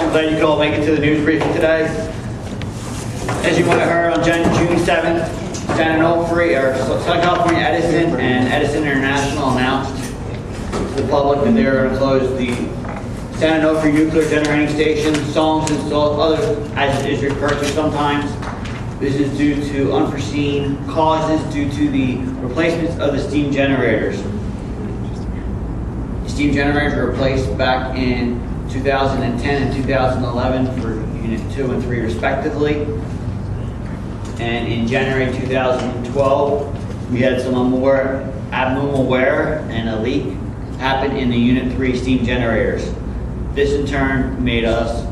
I'm glad you could all make it to the news briefing today. As you might have heard, on June 7th, San Onofre, or Southern California Edison and Edison International announced to the public that they were going to close the San Onofre nuclear generating station, songs installed, others, as it is referred to sometimes. This is due to unforeseen causes due to the replacements of the steam generators. The steam generators were replaced back in 2010 and 2011 for Unit 2 and 3 respectively. And in January 2012, we had some more abnormal wear and a leak happen in the Unit 3 steam generators. This in turn made us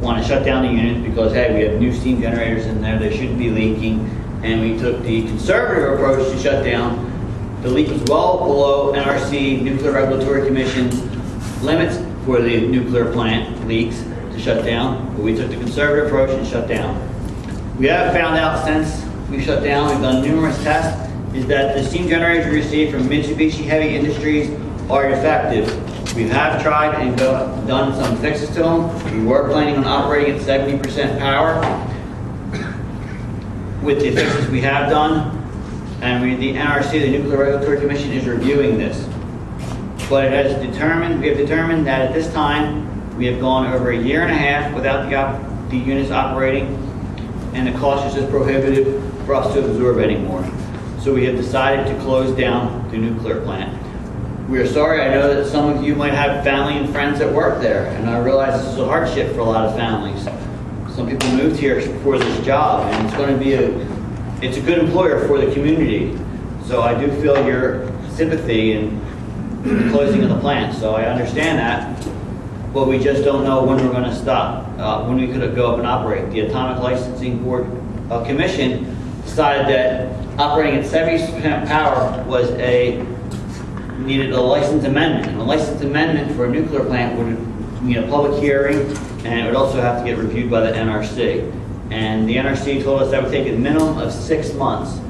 want to shut down the unit because, hey, we have new steam generators in there, they shouldn't be leaking, and we took the conservative approach to shut down. The leak was well below NRC, Nuclear Regulatory Commission's limits for the nuclear plant leaks to shut down, but we took the conservative approach and shut down. We have found out since we shut down, we've done numerous tests, is that the steam generators we received from Mitsubishi Heavy Industries are defective. We have tried and done some fixes to them. We were planning on operating at 70% power with the fixes we have done, and the NRC, the Nuclear Regulatory Commission, is reviewing this. But it has determined, we have determined that at this time, we have gone over a year and a half without the units operating, and the cost is just prohibitive for us to absorb anymore. So we have decided to close down the nuclear plant. We are sorry. I know that some of you might have family and friends that work there, and I realize this is a hardship for a lot of families. Some people moved here for this job, and it's going to be it's a good employer for the community. So I do feel your sympathy in the closing of the plant. So I understand that, but we just don't know when we're going to stop, when we could go up and operate. The Atomic Licensing Board Commission decided that operating at 70% power was needed a license amendment. And a license amendment for a nuclear plant would need a public hearing, and it would also have to get reviewed by the NRC. And the NRC told us that would take a minimum of 6 months.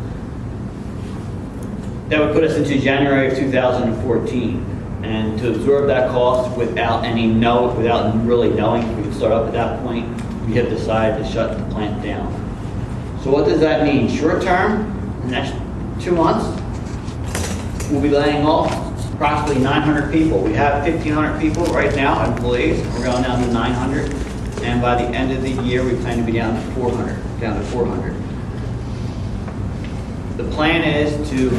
That would put us into January of 2014. And to absorb that cost without really knowing if we could start up at that point, we have decided to shut the plant down. So what does that mean? Short term, the next 2 months, we'll be laying off approximately 900 people. We have 1,500 people right now, employees. We're going down to 900. And by the end of the year, we plan to be down to 400. The plan is to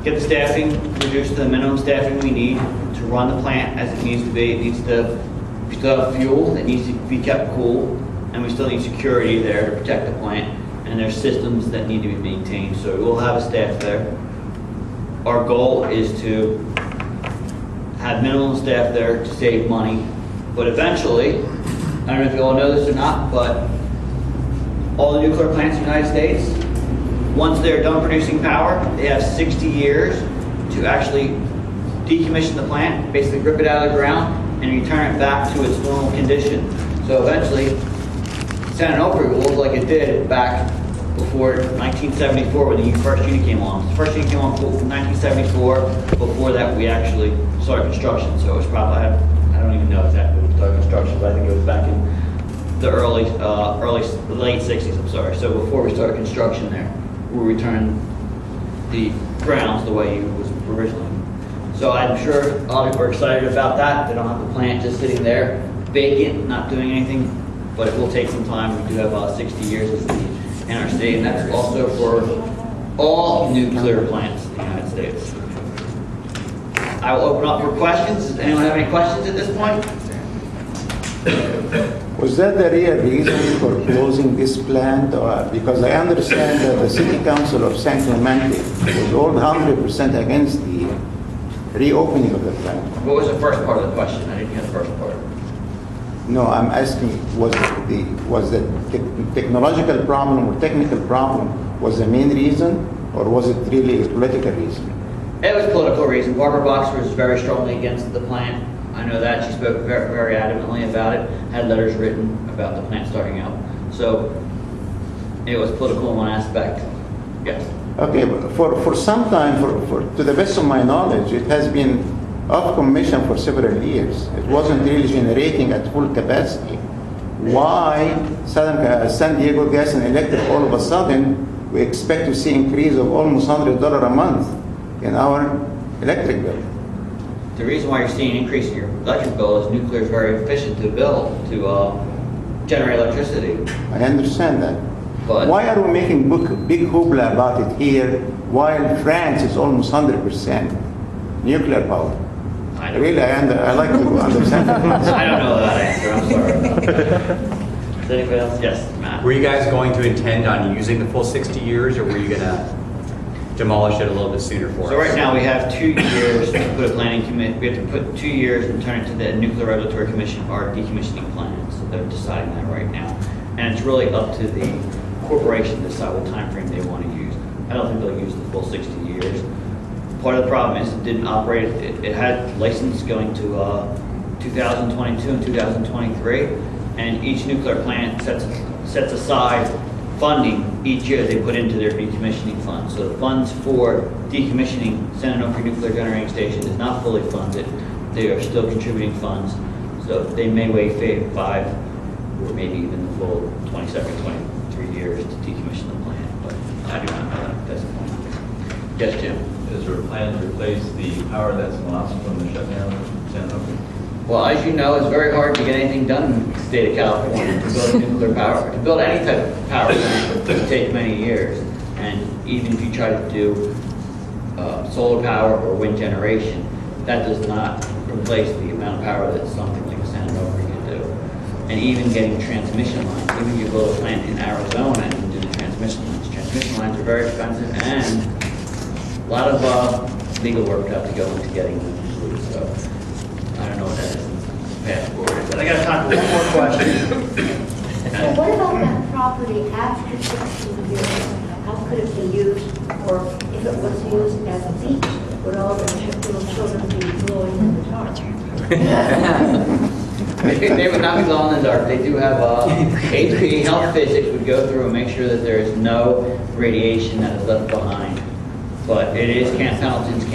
get the staffing reduced to the minimum staffing we need to run the plant as it needs to be. It needs to still have fuel. It needs to be kept cool. And we still need security there to protect the plant. And there's systems that need to be maintained. So we'll have a staff there. Our goal is to have minimum staff there to save money, but eventually, I don't know if you all know this or not, but all the nuclear plants in the United States, once they're done producing power, they have 60 years to actually decommission the plant, basically rip it out of the ground, and return it back to its normal condition. So eventually, San Onofre will look like it did back before 1974 when the first unit came on. The first unit came on in 1974. Before that, we actually started construction. So it was probably, I don't even know exactly when we started construction, but I think it was back in the late 60s, I'm sorry. So before we started construction there, we returned the grounds the way it was originally. So I'm sure a lot of people are excited about that. They don't have the plant just sitting there, vacant, not doing anything, but it will take some time. We do have about 60 years as the NRC, and that's also for all nuclear plants in the United States. I will open up for questions. Does anyone have any questions at this point? Was that the real reason for closing this plant? Because I understand that the City Council of San Clemente was all 100% against the reopening of the plant. What was the first part of the question? I didn't hear the first part. No, I'm asking, was the technological problem or technical problem was the main reason, or was it really a political reason? It was a political reason. Barbara Boxer was very strongly against the plant. I know that. She spoke very, very adamantly about it, had letters written about the plant starting out. So it was political in one aspect, yes. Okay, but for some time, to the best of my knowledge, it has been off commission for several years. It wasn't really generating at full capacity. Why San Diego Gas and Electric, all of a sudden, we expect to see increase of almost $100 a month in our electric bill? The reason why you're seeing an increase in your electric bill is nuclear is very efficient to build, to generate electricity. I understand that. But Why are we making big hoopla about it here while France is almost 100% nuclear power? I don't, Really, I like to understand that. I don't know that answer. I'm sorry about that. Is anybody else? Yes, Matt. Were you guys going to intend on using the full 60 years, or were you going to demolish it a little bit sooner for us? So right now we have 2 years to put a planning commit. We have to put 2 years and turn it to the Nuclear Regulatory Commission or decommissioning plans. So they're deciding that right now, and it's really up to the corporation to decide what time frame they want to use. I don't think they'll use the full 60 years. Part of the problem is it didn't operate. It had license going to 2022 and 2023, and each nuclear plant sets aside funding each year they put into their decommissioning fund. So the funds for decommissioning San Onofre Nuclear Generating Station is not fully funded. They are still contributing funds, so they may wait 5 or maybe even the full 22nd, 23 years to decommission the plant, but I do not know that at this point. Yes, Jim? Is there a plan to replace the power that's lost from the shutdown of San Onofre? Well, as you know, it's very hard to get anything done in the state of California to build nuclear power. To build any type of power plant would take many years. And even if you try to do solar power or wind generation, that does not replace the amount of power that something like San Onofre can do. And even getting transmission lines, even if you build a plant in Arizona and do the transmission lines. Transmission lines are very expensive, and a lot of legal work would have to go into getting them complete. So I don't know what that is in the past forward. But I got time for one more question. So what about that property after 16 years? How could it be used, or if it was used as a beach, would all the little children be blowing in the dark? They would not be glowing in the dark. They do have HP health physics would go through and make sure that there is no radiation that is left behind. But it is Camp Pendleton's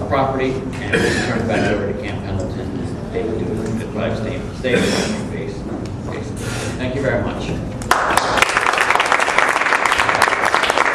property, and it was turned back over to Camp Pendleton. They would do it by state base. Thank you very much.